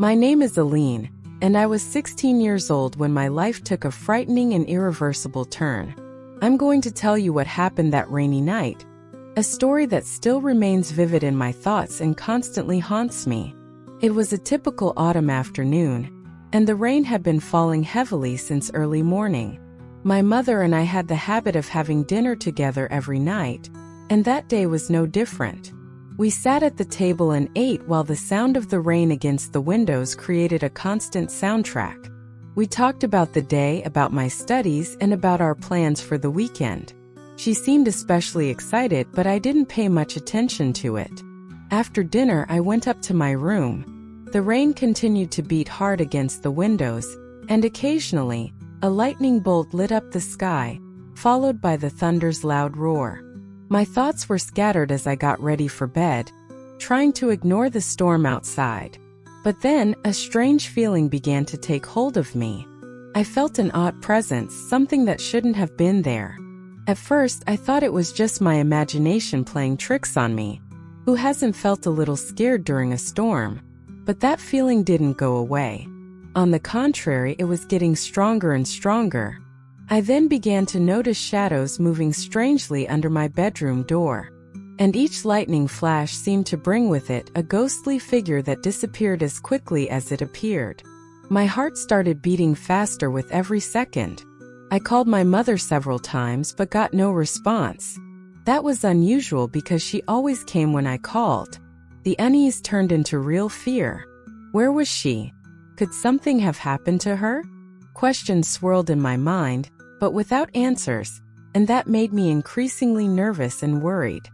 My name is Aline, and I was 16 years old when my life took a frightening and irreversible turn. I'm going to tell you what happened that rainy night, a story that still remains vivid in my thoughts and constantly haunts me. It was a typical autumn afternoon, and the rain had been falling heavily since early morning. My mother and I had the habit of having dinner together every night, and that day was no different. We sat at the table and ate while the sound of the rain against the windows created a constant soundtrack. We talked about the day, about my studies, and about our plans for the weekend. She seemed especially excited, but I didn't pay much attention to it. After dinner, I went up to my room. The rain continued to beat hard against the windows, and occasionally, a lightning bolt lit up the sky, followed by the thunder's loud roar. My thoughts were scattered as I got ready for bed, trying to ignore the storm outside. But then, a strange feeling began to take hold of me. I felt an odd presence, something that shouldn't have been there. At first, I thought it was just my imagination playing tricks on me. Who hasn't felt a little scared during a storm? But that feeling didn't go away. On the contrary, it was getting stronger and stronger. I then began to notice shadows moving strangely under my bedroom door. And each lightning flash seemed to bring with it a ghostly figure that disappeared as quickly as it appeared. My heart started beating faster with every second. I called my mother several times but got no response. That was unusual because she always came when I called. The unease turned into real fear. Where was she? Could something have happened to her? Questions swirled in my mind, but without answers, and that made me increasingly nervous and worried.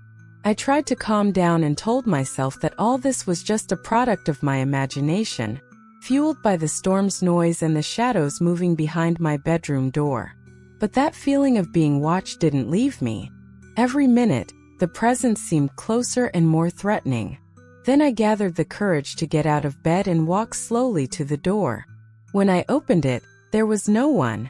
I tried to calm down and told myself that all this was just a product of my imagination, fueled by the storm's noise and the shadows moving behind my bedroom door. But that feeling of being watched didn't leave me. Every minute, the presence seemed closer and more threatening. Then I gathered the courage to get out of bed and walk slowly to the door. When I opened it, there was no one.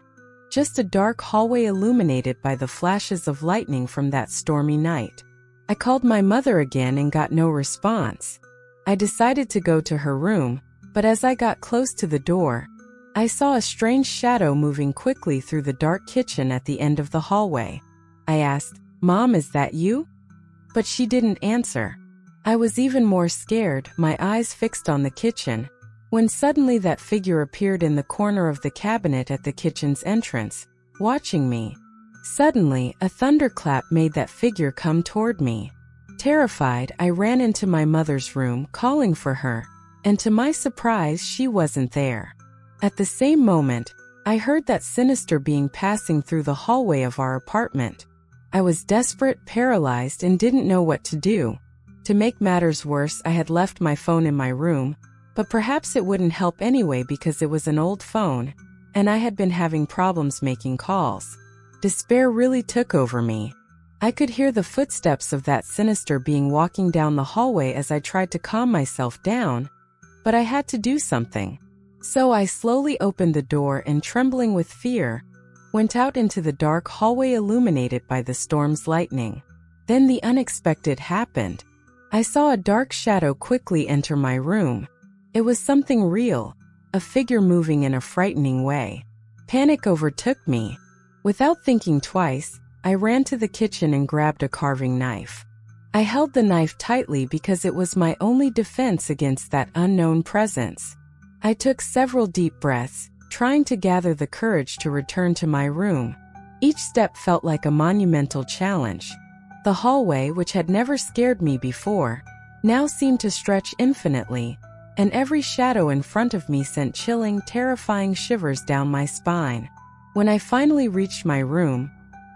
Just a dark hallway illuminated by the flashes of lightning from that stormy night. I called my mother again and got no response. I decided to go to her room, but as I got close to the door, I saw a strange shadow moving quickly through the dark kitchen at the end of the hallway. I asked, "Mom, is that you?" But she didn't answer. I was even more scared, my eyes fixed on the kitchen, when suddenly that figure appeared in the corner of the cabinet at the kitchen's entrance, watching me. Suddenly, a thunderclap made that figure come toward me. Terrified, I ran into my mother's room, calling for her, and to my surprise, she wasn't there. At the same moment, I heard that sinister being passing through the hallway of our apartment. I was desperate, paralyzed, and didn't know what to do. To make matters worse, I had left my phone in my room, but perhaps it wouldn't help anyway because it was an old phone, and I had been having problems making calls. Despair really took over me. I could hear the footsteps of that sinister being walking down the hallway as I tried to calm myself down, but I had to do something. So I slowly opened the door and, trembling with fear, went out into the dark hallway illuminated by the storm's lightning. Then the unexpected happened. I saw a dark shadow quickly enter my room. It was something real, a figure moving in a frightening way. Panic overtook me. Without thinking twice, I ran to the kitchen and grabbed a carving knife. I held the knife tightly because it was my only defense against that unknown presence. I took several deep breaths, trying to gather the courage to return to my room. Each step felt like a monumental challenge. The hallway, which had never scared me before, now seemed to stretch infinitely, and every shadow in front of me sent chilling, terrifying shivers down my spine. When I finally reached my room,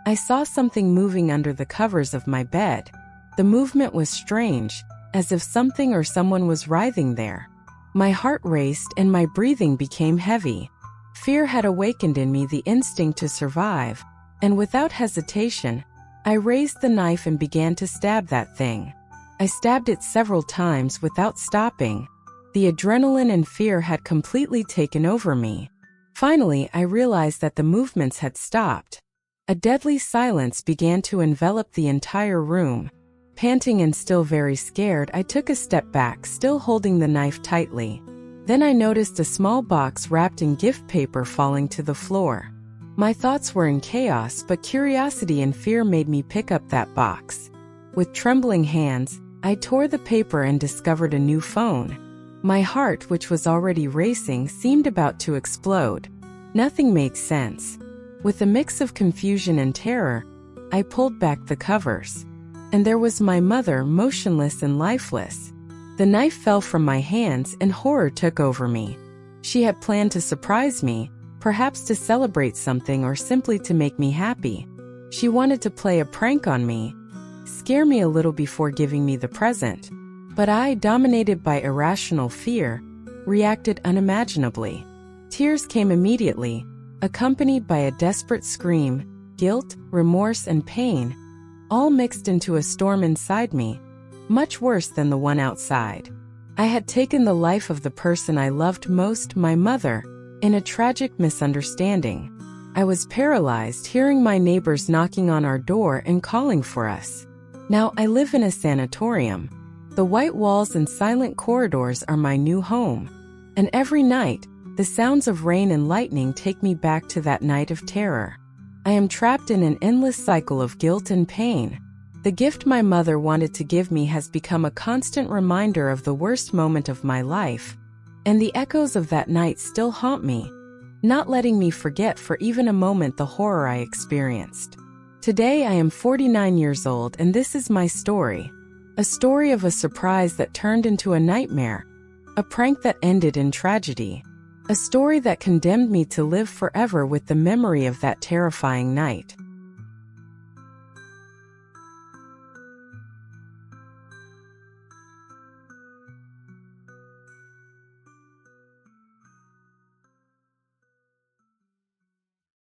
I saw something moving under the covers of my bed. The movement was strange, as if something or someone was writhing there. My heart raced and my breathing became heavy. Fear had awakened in me the instinct to survive, and without hesitation, I raised the knife and began to stab that thing. I stabbed it several times without stopping. The adrenaline and fear had completely taken over me. Finally, I realized that the movements had stopped. A deadly silence began to envelop the entire room. Panting and still very scared, I took a step back, still holding the knife tightly. Then I noticed a small box wrapped in gift paper falling to the floor. My thoughts were in chaos, but curiosity and fear made me pick up that box. With trembling hands, I tore the paper and discovered a new phone. My heart, which was already racing, seemed about to explode. Nothing made sense. With a mix of confusion and terror, I pulled back the covers. And there was my mother, motionless and lifeless. The knife fell from my hands and horror took over me. She had planned to surprise me, perhaps to celebrate something or simply to make me happy. She wanted to play a prank on me, scare me a little before giving me the present. But I, dominated by irrational fear, reacted unimaginably. Tears came immediately, accompanied by a desperate scream, guilt, remorse, and pain, all mixed into a storm inside me, much worse than the one outside. I had taken the life of the person I loved most, my mother, in a tragic misunderstanding. I was paralyzed, hearing my neighbors knocking on our door and calling for us. Now I live in a sanatorium. The white walls and silent corridors are my new home. And every night, the sounds of rain and lightning take me back to that night of terror. I am trapped in an endless cycle of guilt and pain. The gift my mother wanted to give me has become a constant reminder of the worst moment of my life, and the echoes of that night still haunt me, not letting me forget for even a moment the horror I experienced. Today I am 49 years old, and this is my story. A story of a surprise that turned into a nightmare, a prank that ended in tragedy, a story that condemned me to live forever with the memory of that terrifying night.